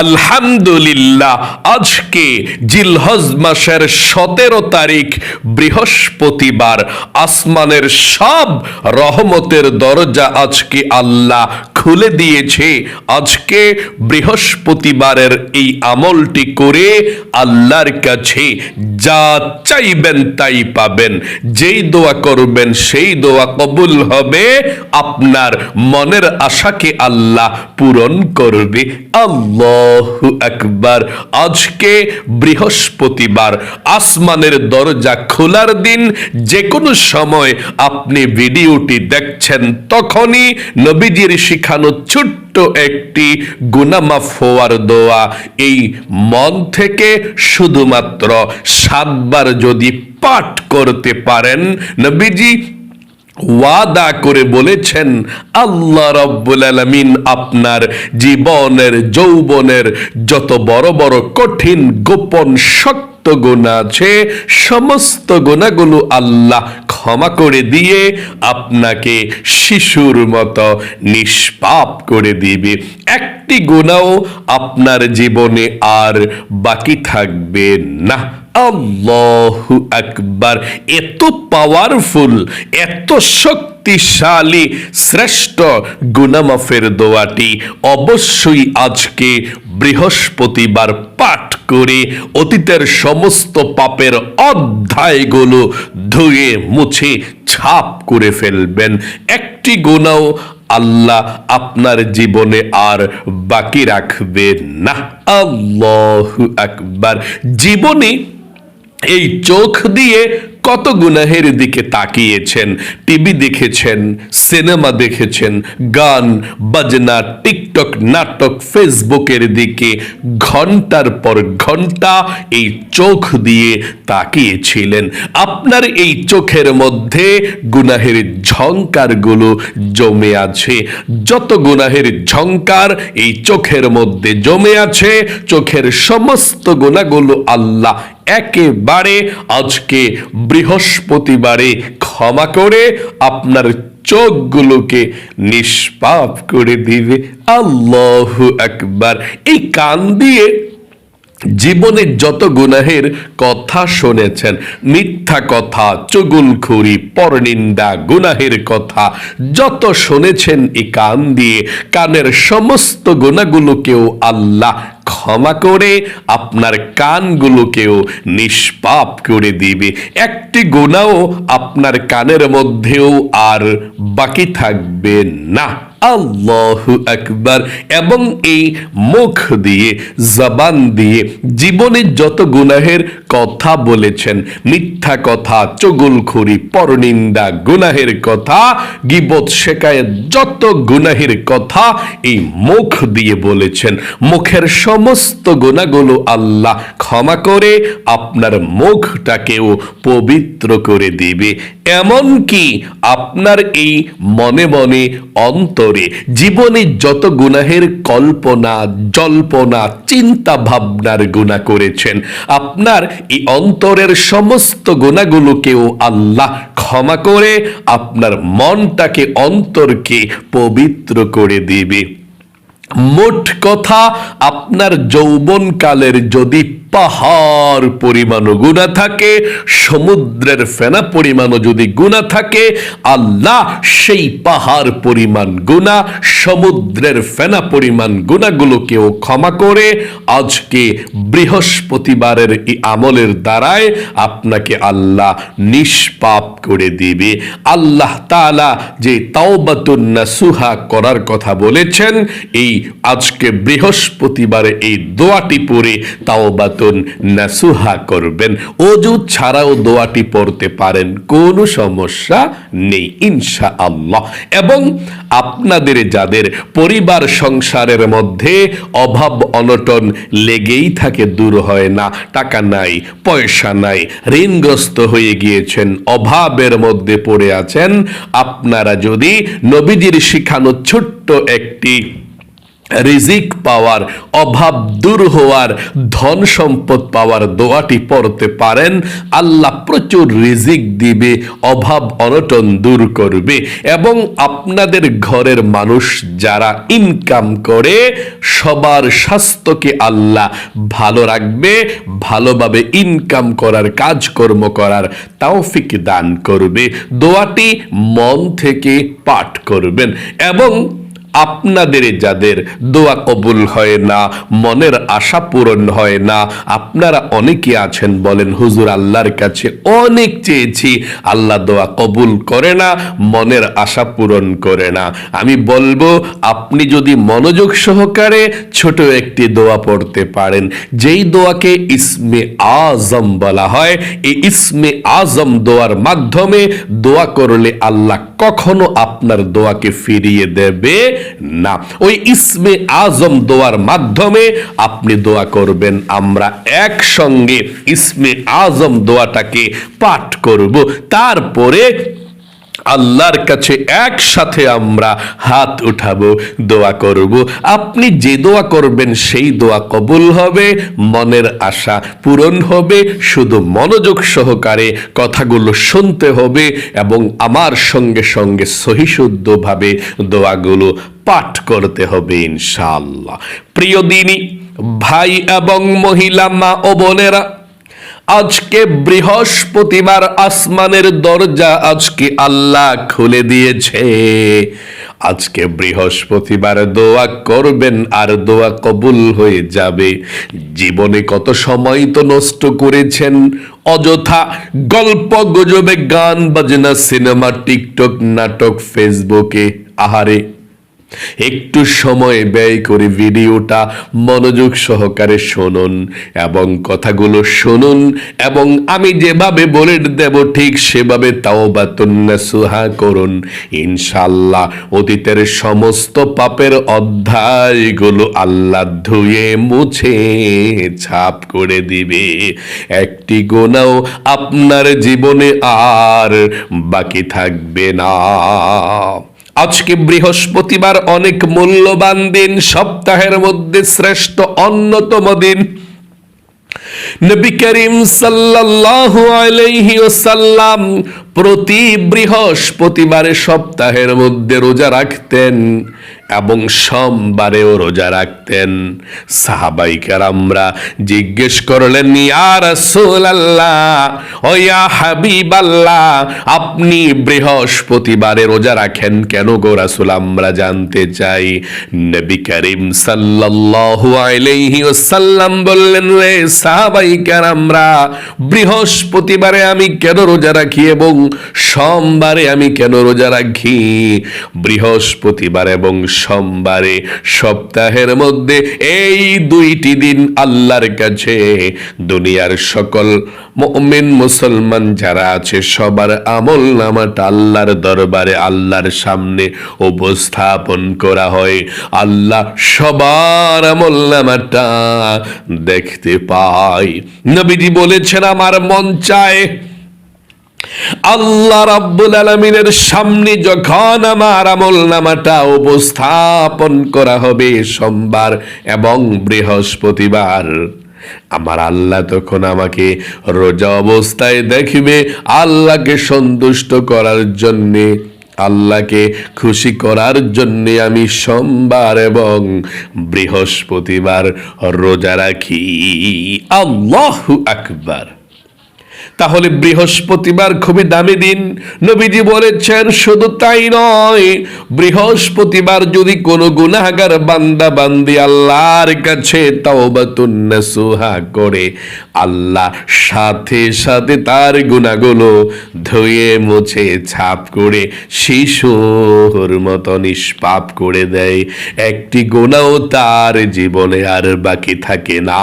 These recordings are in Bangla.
আলহামদুলিল্লাহ, আজকে জিলহজ মাসের 17 তারিখ বৃহস্পতিবার। আসমানের সব রহমতের দরজা আজকে আল্লাহ খুলে দিয়েছে। আজকে বৃহস্পতিবারের এই আমলটি করে আল্লাহর কাছে যা চাইবেন তাই পাবেন। যেই দোয়া করবেন সেই দোয়া কবুল হবে। আপনার মনের আশাকে আল্লাহ পূরণ করবে। আল্লাহু আকবার। আজকে বৃহস্পতিবার, আসমানের দরজা খোলার দিন। যে কোনো সময় আপনি ভিডিওটি দেখছেন তখনই নবীজির শিখানো ছোট্ট একটি গুনাহ মাফ হওয়ার দোয়া এই মন থেকে শুধুমাত্র 7 বার যদি পাঠ করতে পারেন, নবীজি ওয়াদা করে বলেছেন আল্লাহ রাব্বুল আলামিন আপনার জীবনের যৌবনের যত বড় বড় কঠিন গোপন শক্ত গুনাহ আছে সমস্ত গুনাহগুলো আল্লাহ ক্ষমা করে দিয়ে আপনাকে শিশুর মতো নিষ্পাপ করে দিবে। একটি গুনাহ আপনার জীবনে আর বাকি থাকবে না। আল্লাহু আকবার। এত পাওয়ারফুল, এত শক্তিশালী শ্রেষ্ঠ গুনাহ মাফের দোয়াটি অবশ্যই আজকে বৃহস্পতিবার পাঠ করে অতীতের সমস্ত পাপের অধ্যায়গুলো ধুয়ে মুছে ছাপ করে ফেলবেন। একটি গুনাহ আল্লাহ আপনার জীবনে আর বাকি রাখবেন না। আল্লাহু আকবার। জীবনে এই চোখ দিয়ে কত গুনাহের দিকে তাকিয়েছেন, টিভি দেখেছেন, সিনেমা দেখেছেন, গান বাজনা, টিকটক, নাটক, ফেসবুকের দিকে ঘন্টার পর ঘন্টা এই চোখ দিয়ে তাকিয়েছিলেন। আপনার এই চোখের মধ্যে গুনাহের ঝংকারগুলো জমে আছে। যত গুনাহের ঝংকার এই চোখের মধ্যে জমে আছে, চোখের সমস্ত গুনাহগুলো আল্লাহ একেবারে আজকে বৃহস্পতিবারে ক্ষমা করে আপনার চোখগুলোকে নিষ্পাপ করে দিবে। আল্লাহু আকবার। এই কান দিয়ে জীবনে যত গুনাহের কথা শুনেছেন, মিথ্যা কথা, চুগলখড়ি, পরনিন্দা, গুনাহের কথা যত শুনেছেন এই কান দিয়ে, কানের সমস্ত গুনাহগুলোকেও আল্লাহ ক্ষমা করে আপনার কানগুলোকেও নিষ্পাপ করে দিবে। একটি গুনাহ আপনার কানের মধ্যেও আর বাকি থাকবে না। আল্লাহু আকবার। এবং এই মুখ দিয়ে, জবান দিয়ে জীবনে যত গুনাহের কথা বলেছেন, মিথ্যা কথা, চুগলখড়ি, পরনিন্দা, গুনাহের কথা, গীবত, শিকায়েত, যত গুনাহের কথা এই মুখ দিয়ে বলেছেন, মুখের সমস্ত গুনাহগুলো আল্লাহ ক্ষমা করে আপনার মুখটাকেও পবিত্র করে দিবে। এমনকি আপনার এই মনে মনে অন্তরে জীবনে যত গুনাহের কল্পনা, জল্পনা, চিন্তা ভাবনার গুনাহ করেছেন, আপনার এই অন্তরের সমস্ত গুনাহগুলোকেও আল্লাহ ক্ষমা করে আপনার মনটাকে, অন্তরকে পবিত্র করে দিবে। মোট কথা, আপনার যৌবনকালের যদি পাহাড় পরিমাণও গুনাহ থাকে, সমুদ্রের ফেনা পরিমাণও যদি গুনাহ থাকে, আল্লাহ সেই পাহাড় পরিমাণ গুনাহ, সমুদ্রের ফেনা পরিমাণ গুনাহগুলোকেও ক্ষমা করে আজকে বৃহস্পতিবারের এই আমলের দ্বারায় আপনাকে আল্লাহ নিষ্পাপ করে দিবে। আল্লাহ তাআলা যে তাওবাতুন নাসুহা করার কথা বলেছেন, এই আজকে বৃহস্পতিবারে এই দোয়াটি পড়ে তাওবাতুন নাসুহা করবেন। ওযু ছাড়াও দোয়াটি পড়তে পারেন, কোনো সমস্যা নেই ইনশাআল্লাহ। এবং আপনাদের যাদের পরিবার সংসারের মধ্যে অভাব অনটন লেগেই থাকে, দূর হয় না, টাকা নাই, পয়সা নাই, ঋণগ্রস্ত হয়ে গিয়েছেন, অভাবের মধ্যে পড়ে আছেন, আপনারা যদি নবীজির শিখানো ছোট্ট একটি রিজিক পাওয়ার, অভাব দূর হওয়ার, ধন সম্পদ পাওয়ার দোয়াটি পড়তে পারেন, আল্লাহ প্রচুর রিজিক দিবে, অভাব অনটন দূর করবে এবং আপনাদের ঘরের মানুষ যারা ইনকাম করে সবার স্বাস্থ্যকে আল্লাহ ভালো রাখবে, ভালোভাবে ইনকাম করার, কাজকর্ম করার তৌফিক দান করবে। দোয়াটি মন থেকে পাঠ করবেন এবং আপনাদের যাদের দোয়া কবুল হয় না, মনের আশা পূরণ হয় না, আপনারা অনেকে আছেন বলেন হুজুর আল্লাহর কাছে অনেক চেয়েছি, আল্লাহ দোয়া কবুল করে না, মনের আশা পূরণ করে না। আমি বলবো আপনি যদি মনোযোগ সহকারে ছোট একটি দোয়া পড়তে পারেন, যেই দোয়াকে ইসমে আজম বলা হয়, এই ইসমে আজম দোয়ার মাধ্যমে দোয়া করলে আল্লাহ কখনো আপনার দোয়াকে ফিরিয়ে দেবে না। ওই ইসমে আজম দোয়ার মাধ্যমে আপনি দোয়া করবেন, আমরা একসঙ্গে ইসমে আজম দোয়াটাকে পাঠ করব, তারপরে আল্লাহর কাছে একসাথে আমরা হাত উঠাবো, দোয়া করব। আপনি যে দোয়া করবেন সেই দোয়া কবুল হবে, মনের আশা পূরণ হবে। শুধু মনোযোগ সহকারে কথাগুলো শুনতে হবে এবং আমার সঙ্গে সঙ্গে সহিশুদ্ধভাবে দোয়াগুলো পাঠ করতে হবে ইনশাআল্লাহ। প্রিয় দিনী ভাই এবং মহিলা, মা ও বোনেরা, আজকে বৃহস্পতিবার, আসমানের দরজা আজকে আল্লাহ খুলে দিয়েছে। আজকে বৃহস্পতিবার দোয়া করবেন আর দোয়া কবুল হয়ে যাবে। জীবনে কত সময় তো নষ্ট করেছেন অযথা গল্প গুজবে, গান বাজনা, সিনেমা, টিকটক, নাটক, ফেসবুকে। আহারে, একটু সময় ব্যয় করে ভিডিওটা মনোযোগ সহকারে শুনুন এবং কথাগুলো শুনুন এবং আমি যেভাবে বলে দেব ঠিক সেভাবে তাওবাতুন নাসুহা করুন। ইনশাআল্লাহ অতীতের সমস্ত পাপের অধ্যায়গুলো আল্লাহ ধুয়ে মুছে ছাপ করে দিবে। একটি গুনাহ আপনার জীবনে আর বাকি থাকবে না। আজকে বৃহস্পতিবার অনেক মূল্যবান দিন, সপ্তাহের মধ্যে শ্রেষ্ঠ অন্যতম দিন। নবী করিম সাল্লাল্লাহু আলাইহি ওয়াসাল্লাম প্রতি বৃহস্পতিবারে সপ্তাহের মধ্যে রোজা রাখতেন এবং সোমবারেও রোজা রাখতেন। সাহাবায়ে কেরামরা জিজ্ঞেস করলেন, ইয়া রাসূলুল্লাহ, ও ইয়া হাবিবাল্লাহ, আপনি বৃহস্পতিবারে রোজা রাখেন কেন গো রাসূল? আমরা জানতে চাই। নবী করিম সাল্লাল্লাহু আলাইহি ওয়াসাল্লাম বললেন, রে সাহাবায়ে কেরামরা, বৃহস্পতিবারে আমি কেন রোজা রাখি এবং সোমবারে আমি কেন রোজা রাখি? বৃহস্পতিবার এবং সোমবারে সপ্তাহের মধ্যে এই দুইটি দিন আল্লাহর কাছে দুনিয়ার সকল মুমিন মুসলমান যারা আছে সবার আমল নামাটা আল্লাহর দরবারে, আল্লাহর সামনে উপস্থাপন করা হয়। আল্লাহ সবার আমল নামাটা দেখতে পায়। নবীজি বলেছেন, আমার মন চায় আল্লাহ রাব্বুল আলামিনের সামনে যখন আমার আমলনামাটা উপস্থাপন করা হবে সোমবার এবং বৃহস্পতিবার, আমার আল্লাহ তখন আমাকে রোজা অবস্থায় দেখবে। আল্লাহকে সন্তুষ্ট করার জন্যে, আল্লাহকে খুশি করার জন্য আমি সোমবার এবং বৃহস্পতিবার রোজা রাখি। আল্লাহু আকবার। তাহলে বৃহস্পতিবার খুবই দামি দিন। নবীজি বলেছেন, শুধু তাই নয়, বৃহস্পতিবার যদি কোনো গুনাহগার বান্দা বান্দি আল্লাহর কাছে তাওবাতুন নাসুহা করে, আল্লাহ সাথে সাথে তার গুনাহগুলো ধুয়ে মুছে ছাপ করে শিশুর মতো নিষ্পাপ করে দেয়। একটি গুনাহ তার জীবনে আর বাকি থাকে না।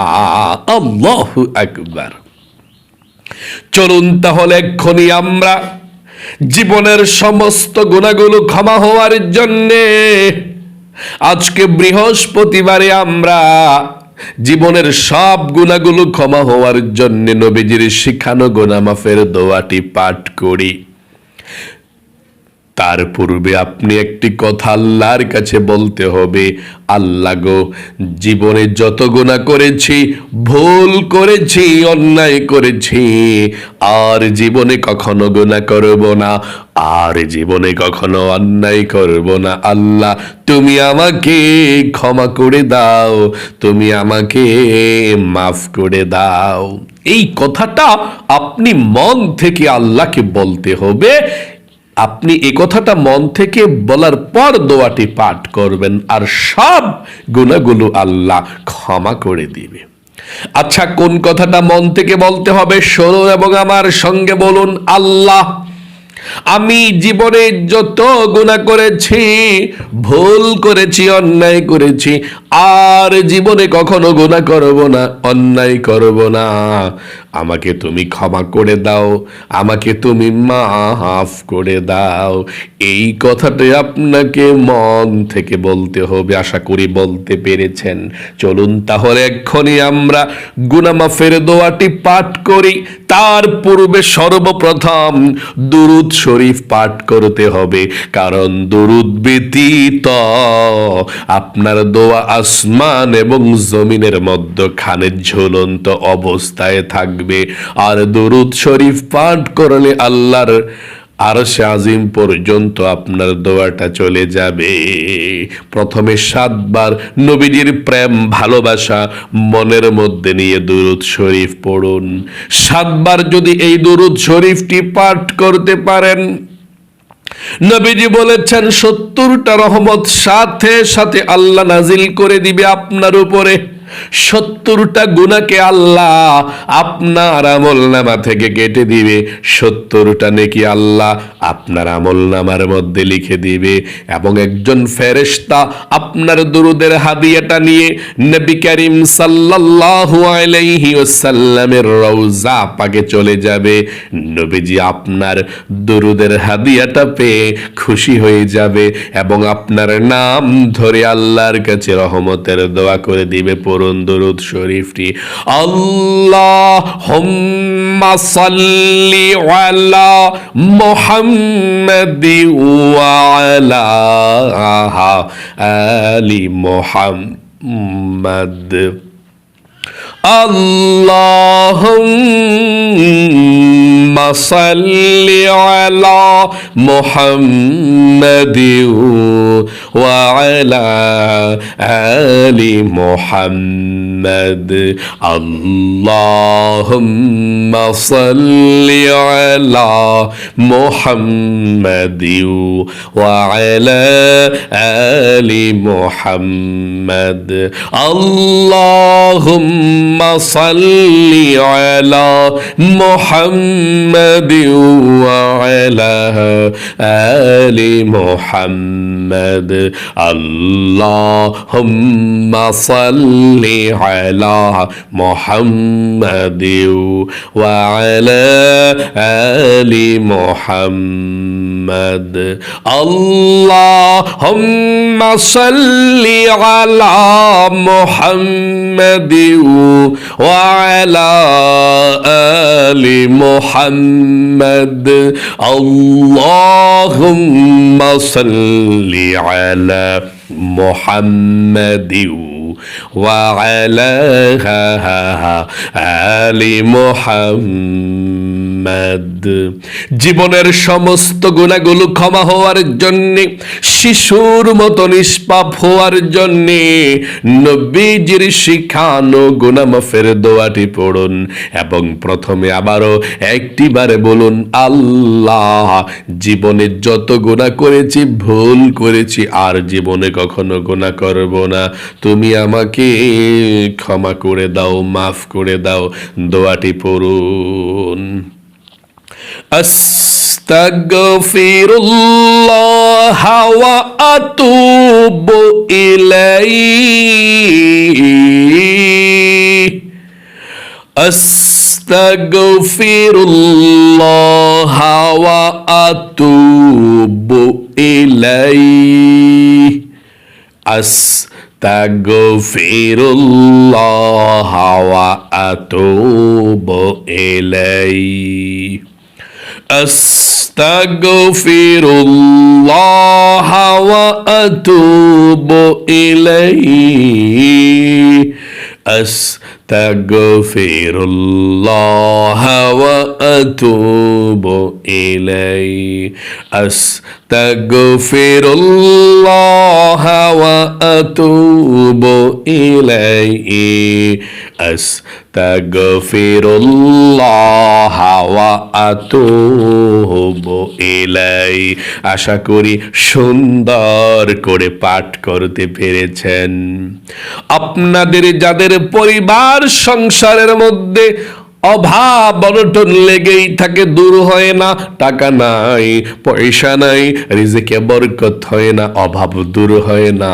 আল্লাহু আকবার। চলুন তাহলে এক্ষুনি আমরা জীবনের সমস্ত গুনাহগুলো ক্ষমা হওয়ার জন্যে আজকে বৃহস্পতিবারে আমরা জীবনের সব গুনাহগুলো ক্ষমা হওয়ার জন্য নবীজির শিখানো গুনাহ মাফের দোয়াটি পাঠ করি। তার পূর্বে আপনি একটি কথা আল্লাহর কাছে বলতে হবে, আল্লাহ গো, জীবনে যত গুনাহ করেছি, ভুল করেছি, অন্যায় করেছি, আর জীবনে কখনো গুনাহ করব না, আর জীবনে কখনো অন্যায় করব না। আল্লাহ, তুমি আমাকে ক্ষমা করে দাও, তুমি আমাকে মাফ করে দাও। এই কথাটা আপনি মন থেকে আল্লাহকে বলতে হবে। আপনি এই কথাটা মন থেকে বলার পর দোয়াটি পাঠ করবেন, আর সব গুনাহগুলো আল্লাহ ক্ষমা করে দিবে। আচ্ছা, কোন কথাটা মন থেকে বলতে হবে শুনুন এবং আমার সঙ্গে বলুন, আল্লাহ, আমি জীবনে যত গুনাহ করেছি, ভুল করেছি, অন্যায় করেছি, আর জীবনে কখনো গুনাহ করব না, অন্যায় করব না। আমাকে তুমি ক্ষমা করে দাও, আমাকে তুমি মাফ করে দাও। এই কথাটাই আপনাকে মন থেকে বলতে হবে। আশা করি বলতে পেরেছেন। চলুন তাহলে এক্ষুনি আমরা গুনাহ মাফের দোয়াটি পাঠ করি। তার পূর্বে সর্বপ্রথম দুরূদ শরীফ পাঠ করতে হবে, কারণ দুরূদ ব্যতীত আপনার দোয়া আসমান এবং জমিনের মধ্যখানে ঝুলন্ত অবস্থায় থাকবে। আর দুরূদ শরীফ পাঠ করলে আল্লাহর আরশে আজিম পর্যন্ত আপনার দোয়াটা চলে যাবে। প্রথমে 7 বার নবীজির প্রেম ভালোবাসা মনের মধ্যে নিয়ে দুরূদ শরীফ পড়ুন। 7 বার যদি এই দুরূদ শরীফটি পাঠ করতে পারেন, নবীজি বলেছেন 70টা রহমত সাথে সাথে আল্লাহ নাজিল করে দিবে আপনার উপরে। 70টা গুনাহকে আল্লাহ আপনার আমলনামা থেকে কেটে দিবে। 70টা নেকি আল্লাহ আপনার আমলনামার মধ্যে লিখে দিবে। এবং একজন ফেরেশতা আপনার দুরুদের হাদিয়াটা নিয়ে নবী করিম সাল্লাল্লাহু আলাইহি ওয়াসাল্লামের রওজা পাকে চলে যাবে। নবীজি আপনার দুরুদের হাদিয়াটা পেয়ে খুশি হয়ে যাবে এবং আপনার নাম ধরে আল্লাহর কাছে রহমতের দোয়া করে দিবে। পড়ুন দুরূদ শরীফটি, আল্লাহুম্মা সাল্লি আলা মুহাম্মাদি ওয়া আলা আলি মুহাম্মাদ। আল্লাহুম্মা সাল্লি আলা মুহাম্মাদিন ওয়া আলা আলি মুহাম্মাদ। আল্লাহুম্মা সাল্লি আলা মুহাম্মাদিন ওয়া আলা আলি মুহাম্মাদ। আল্লাহুম্মা সাল্লি আলা মুহাম্মাদিন ওয়া আলা আলি মুহাম্মাদ। আল্লাহুম্মা সাল্লি আলা মুহাম্মাদিন ওয়া আলা আলি মুহাম্মাদ। আল্লাহুম্মা সাল্লি আলা মুহাম্মাদিন ওয়া আলা আলি মুহাম্মাদ। আল্লাহুম্মা সাল্লি আলা মুহাম্মাদিন ওয়া আলা আলি মুহাম্মাদ। জীবনের সমস্ত গুনাহগুলো ক্ষমা হওয়ার জন্যে, শিশুর মতো নিষ্পাপ হওয়ার জন্যে নবীজির শিখানো গুনাহ মাফের দোয়াটি পড়ুন এবং প্রথমে আবারও একটিবারে বলুন, আল্লাহ, জীবনে যত গুনাহ করেছি, ভুল করেছি, আর জীবনে কখনো গুনাহ করব না, তুমি আমাকে ক্ষমা করে দাও, মাফ করে দাও। দোয়াটি পড়ুন, আস্তাগফিরুল্লাহ ওয়া আতুবু ইলাইহি। আস্তাগফিরুল্লাহ ওয়া আতুবু ইলাইহি। আস্তাগফিরুল্লাহ ওয়া আতুবু ইলাইহি। আস্তাগফিরুল্লাহ ওয়া আতুবু ইলাইহি আস্তাগফিরুল্লাহ ওয়া আতুবু ইলাইহি আস্তাগফিরুল্লাহ ওয়া আতুবু ইলাইহি আস্তাগফিরুল্লাহ ওয়া আতুবু ইলাইহি। আশা করি সুন্দর করে পাঠ করতে পেরেছেন। আপনাদের যাদের পরিবার সংসারের মধ্যে অভাব অনটন লেগেই থাকে, দূর হয় না, টাকা নাই, পয়সা নাই, রিজিকে বরকত হয় না, অভাব দূর হয় না,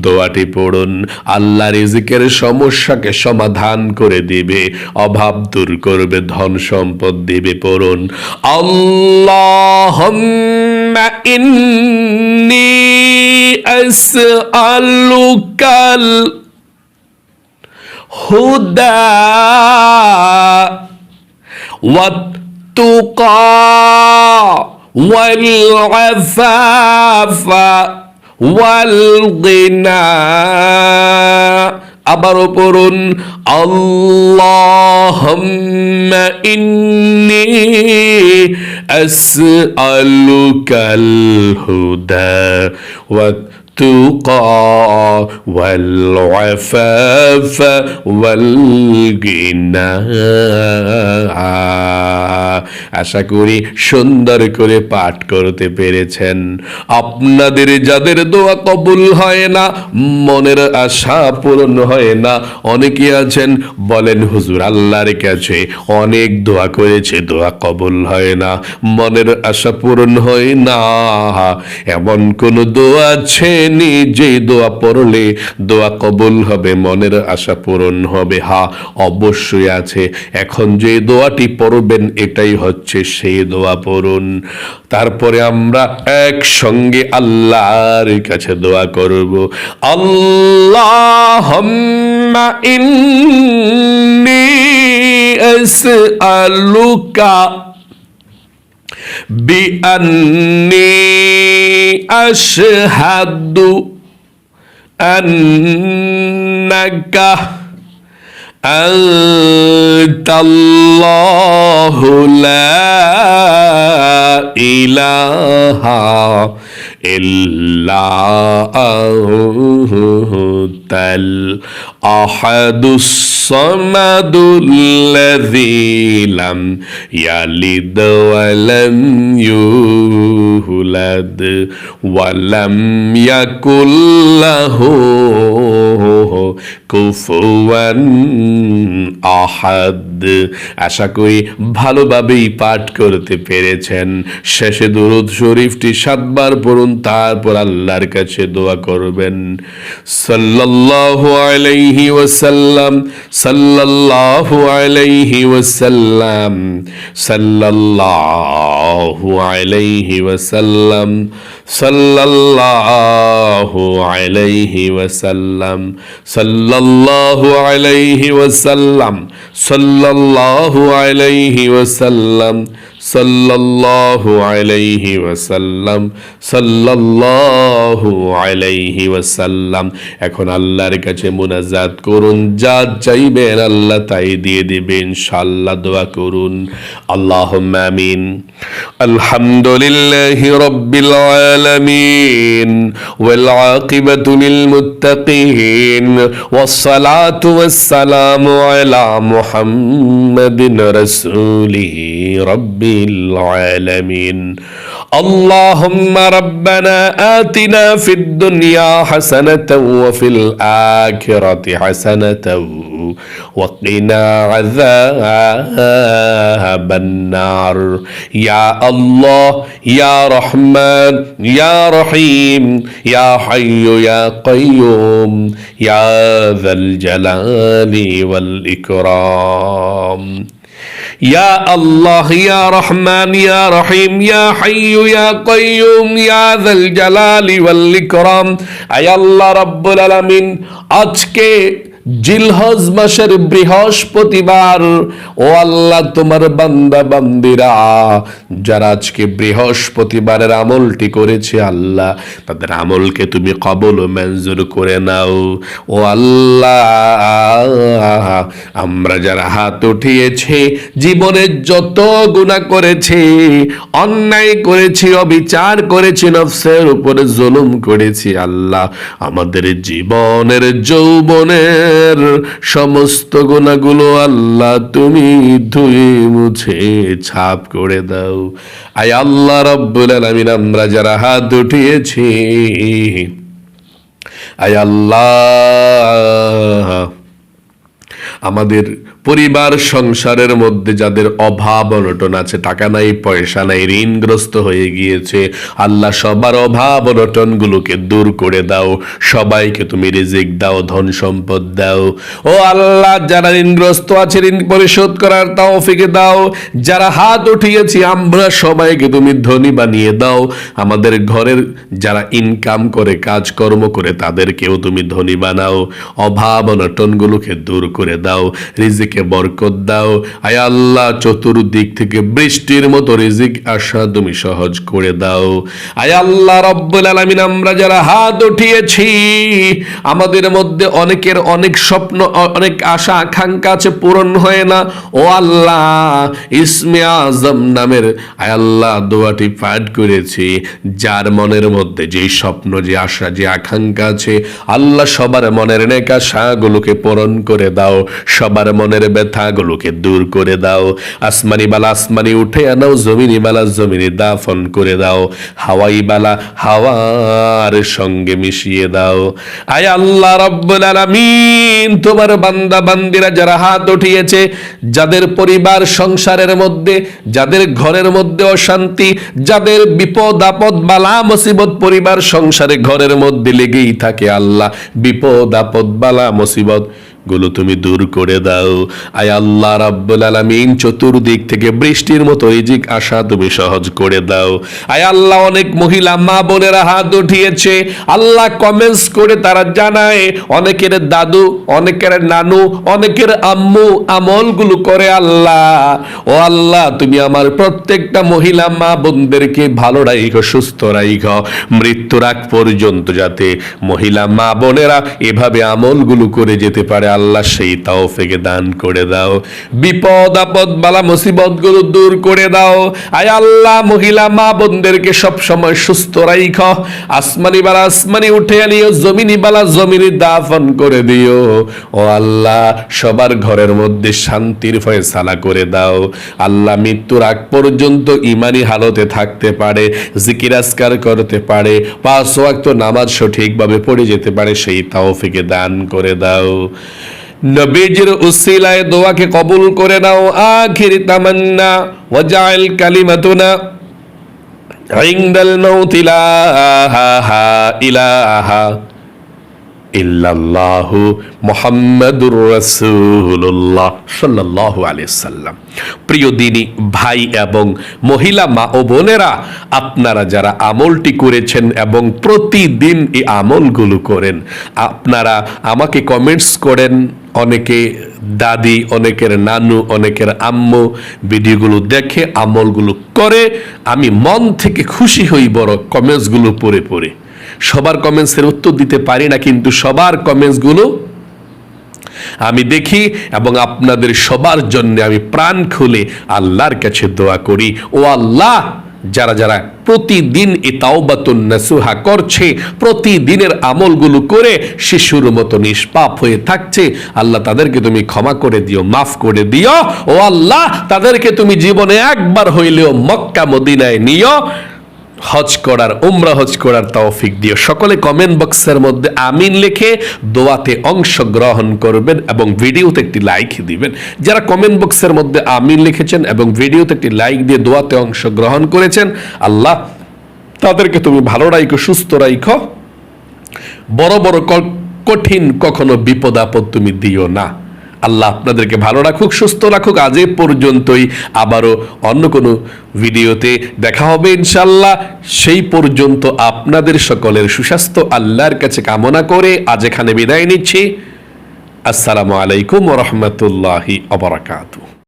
দোয়াটি পড়ুন, আল্লাহ রিজিকের সমস্যাকে সমাধান করে দিবে, অভাব দূর করবে, ধন সম্পদ দিবে। পড়ুন, আল্লাহুম্মা ইন্নী আসআলুকাল হুদা والتقى والعفاف والغنى। আবারও পড়ুন, আল্লাহুম্মা ইন্নী আসআলুকাল হুদা والتقى والعفاف والغنى। আশা করি সুন্দর করে পাঠ করতে পেরেছেন। আপনাদের যাদের দোয়া কবুল হয় না, মনের আশা পূরণ হয় না, অনেকে আছেন বলেন হুজুর আল্লাহর কাছে অনেক দোয়া করেছে, দোয়া কবুল হয় না, মনের আশা পূরণ হয় না। এমন কোন দোয়া আছে নি যে দোয়া পড়লে দোয়া কবুল হবে, মনের আশা পূরণ হবে? হ্যাঁ, অবশ্যই আছে। এখন যে দোয়াটি পড়বেন এটাই হচ্ছে সেই দোয়া। পড়ুন, তারপরে আমরা একসঙ্গে আল্লাহর কাছে দোয়া করব। আল্লাহুম্মা ইন্নী আসআলুকা বিআন্নী আশহাদু আন্নাকা আনতাল্লাহু লা ইলাহা ইল্লা আনতাল আহাদুস সামাদুল্লাযী লাম ইয়ালিদ ওয়া লাম ইউলাদ ওয়া লাম ইয়াকুল লাহু কুফুয়ান আহাদ। আশা করি ভালোভাবেই পাঠ করতে পেরেছেন। শেষে দুরূদ শরীফটি 7 বার পড়ুন, তারপর আল্লাহর কাছে দোয়া করবেন। সাল্লাল্লাহু আলাইহি ওয়াসাল্লাম, সাল্লাল্লাহু আলাইহি ওয়াসাল্লাম, সাল্লাল্লাহু আলাইহি ওয়াসাল্লাম, সাল্লাল্লাহু আলাইহি ওয়াসাল্লাম, সাল্লাল্লাহু আলাইহি ওয়াসাল্লাম, সাল্লাল্লাহু আলাইহি ওয়াসাল্লাম, সাল্লাল্লাহু আলাইহি ওয়াসাল্লাম, সাল্লাল্লাহু আলাইহি ওয়াসাল্লাম। এখন আল্লাহর কাছে মুনাজাত করুন, যা চাইবেন আল্লাহ তাই দিয়ে দিবেন ইনশাআল্লাহ। দোয়া করুন, আল্লাহুম্মা আমিন। আলহামদুলিল্লাহি রাব্বিল আলামিন ওয়াল আকিবাতু লিল মুত্তাকিন ওয়াস সালাতু ওয়াস সালামু আলা মুহাম্মাদিন রাসূলিহি রাব্বিল العالمين اللهم ربنا آتنا في الدنيا حسنة وفي الآخرة حسنة وقنا عذاب النار يا الله يا رحمن يا رحيم يا حي يا قيوم يا ذا الجلال والإكرام يا الله يا رحمن يا رحيم يا حي يا قيوم يا ذا الجلال والإكرام আয় আল্লাহ রাব্বুল আলামিন, আজকে জিলহজ মাসের বৃহস্পতিবার। ও আল্লাহ, তোমার বান্দা বান্দিরা যারা আজকে বৃহস্পতিবারের আমলটি করেছে আল্লাহ, তাদের আমলকে তুমি কবুল ও মঞ্জুর করে নাও। ও আল্লাহ, আমরা যারা হাত উঠিয়েছি, জীবনে যত গুনাহ করেছি, অন্যায় করেছি, অবিচার করেছি, নফসের উপরে জুলুম করেছি আল্লাহ, আমাদের জীবনের যৌবনের সমস্ত গুনাহগুলো আল্লাহ তুমি ধুয়ে মুছে ছাপ করে দাও। আয় আল্লাহ রাব্বুল আলামিন, আমরা যারা হাত উঠিয়েছি, আয় আল্লাহ, আমাদের পরিবার সংসারের মধ্যে যাদের অভাব অনটন আছে, টাকা নাই, পয়সা নাই, ঋণগ্রস্ত হয়ে গিয়েছে, আল্লাহ সবার অভাব অনটন গুলোকে দূর করে দাও। সবাইকে তুমি রিজিক দাও, ধন সম্পদ দাও। ও আল্লাহ, যারা ঋণগ্রস্ত আছে ঋণ পরিশোধ করার তৌফিক দাও। যারা হাত উঠিয়েছি আমরা সবাইকে তুমি ধনী বানিয়ে দাও। আমাদের ঘরের যারা ইনকাম করে, কাজকর্ম করে, তাদেরকেও তুমি ধনী বানাও। অভাব অনটন গুলোকে দূর করে দাও, রিজিকে বরকত দাও। আয় আল্লাহ, চতুর্দিক থেকে বৃষ্টির মতো রিজিক আসা তুমি সহজ করে দাও। আয় আল্লাহ রব্বুল আলামিন, আমরা যারা হাত উঠিয়েছি, আমাদের মধ্যে অনেকের অনেক স্বপ্ন, অনেক আশা আকাঙ্ক্ষা আছে, পূরণ হয় না। ও আল্লাহ, ইসমে আজম নামের আয় আল্লাহ দোয়াটি পাঠ করেছি, যার মনের মধ্যে যে স্বপ্ন, যে আশা, যে আকাঙ্ক্ষা আছে আল্লাহ, সবার মনের নেক আশাগুলোকে পূরণ করে দাও, সবার মনের ব্যথাগুলোকে দূর করে দাও। আসমানি বালা আসমানি উঠে আনাও, জমিনি বালা জমিনি দাফন করে দাও, হাওয়াই বালা হাওয়ার সঙ্গে মিশিয়ে দাও। আয় আল্লাহ রাব্বুল আলামিন, তোমার বান্দা বান্দিরা যারা হাত উঠিয়েছে, যাদের পরিবার সংসারের মধ্যে, যাদের ঘরের মধ্যে অশান্তি, যাদের বিপদ আপদ বালা মুসিবত পরিবার সংসারে ঘরের মধ্যে লেগেই থাকে আল্লাহ, বিপদ আপদ বালা মুসিবত গুলো তুমি দূর করে দাও। আয় আল্লাহ রাব্বুল আলামিন, চতুর্দিক থেকে বৃষ্টির মতো রিজিক আসা তুমি সহজ করে দাও। আয় আল্লাহ, অনেক মহিলা মা বোনেরা হাত উঠিয়েছে আল্লাহ, কমেন্টস করে তারা জানায় অনেকের দাদু, অনেকের নানু, অনেকের আম্মু আমলগুলো করে আল্লাহ। ও আল্লাহ, তুমি আমার প্রত্যেকটা মহিলা মা বোনদেরকে ভালো রাখো, সুস্থ রাখো, মৃত্যুর আগ পর্যন্ত যাতে মহিলা মা বোনেরা এভাবে আমলগুলো করে যেতে পারে আল্লাহ, সেই তৌফিক দান করে দাও। বিপদ আপদ বালা মুসিবত গুলো দূর করে দাও। আয় আল্লাহ, মহিলা মা বোনদেরকে সব সময় সুস্থ রাখো, আসমানি বালা আসমানি উঠে আনিও, জমিনি বালা জমিনি দাফন করে দিও। ও আল্লাহ, সবার ঘরের মধ্যে শান্তির ফয়সালা করে দাও। আল্লাহ, মৃত্যুর আগ পর্যন্ত ইমানি হালতে থাকতে পারে, জিকির আজকার করতে পারে, 5 ওয়াক্ত নামাজ সঠিকভাবে পড়ে যেতে পারে, সেই তৌফিক দান করে দাও। নবীজির উসিলায় দোয়াকে কবুল করে নাও। আখির তামান্না ওয়াজআল কালিমাতুনা ইনদাল মাউতি লা ইলাহা ইল্লাল্লাহু মুহাম্মাদুর রাসূলুল্লাহ সাল্লাল্লাহু আলাইহি সাল্লাম। প্রিয় দিনী ভাই এবং মহিলা মা ও বোনেরা, আপনারা যারা আমলটি করেছেন এবং প্রতিদিন এই আমলগুলো করেন, আপনারা আমাকে কমেন্টস করেন। অনেকে দাদি, অনেকের নানু, অনেকের আম্মু ভিডিওগুলো দেখে আমলগুলো করে, আমি মন থেকে খুশি হই বড় কমেন্টসগুলো পড়ে পড়ে। সবার কমেন্টসের উত্তর দিতে পারি না, কিন্তু সবার কমেন্টসগুলো আমি দেখি এবং আপনাদের সবার জন্য আমি প্রাণ খুলে আল্লাহর কাছে দোয়া করি। ও আল্লাহ, যারা যারা প্রতিদিন এই তাওবাতুন নাসুহা করছে, প্রতিদিনের আমলগুলো করে শিশুর মতো নিষ্পাপ হয়ে থাকছে, আল্লাহ তাদেরকে তুমি ক্ষমা করে দিও, মাফ করে দিও। ও আল্লাহ, তাদেরকে তুমি জীবনে একবার হইলেও মক্কা মদিনায় নিও, হজ করার, উমরা হজ করার তৌফিক দিও। সকলে কমেন্ট বক্সের মধ্যে আমিন লিখে দোয়াতে অংশগ্রহণ করবেন এবং ভিডিওতে একটি লাইক দিবেন। যারা কমেন্ট বক্সের মধ্যে আমিন লিখেছেন এবং ভিডিওতে একটি লাইক দিয়ে দোয়াতে অংশগ্রহণ করেছেন, আল্লাহ তাদেরকে তুমি ভালো রাখো, সুস্থ রাখো, বড় বড় কঠিন কখনো বিপদ আপদ তুমি দিও না। আল্লাহ আপনাদেরকে ভালো রাখুক, সুস্থ রাখুক। আজ এ পর্যন্তই, আবারও অন্য কোনো ভিডিওতে দেখা হবে ইনশাল্লাহ। সেই পর্যন্ত আপনাদের সকলের সুস্বাস্থ্য আল্লাহর কাছে কামনা করে আজ এখানে বিদায় নিচ্ছি। আসসালামু আলাইকুম ওয়া রাহমাতুল্লাহি ওয়া বারাকাতুহু।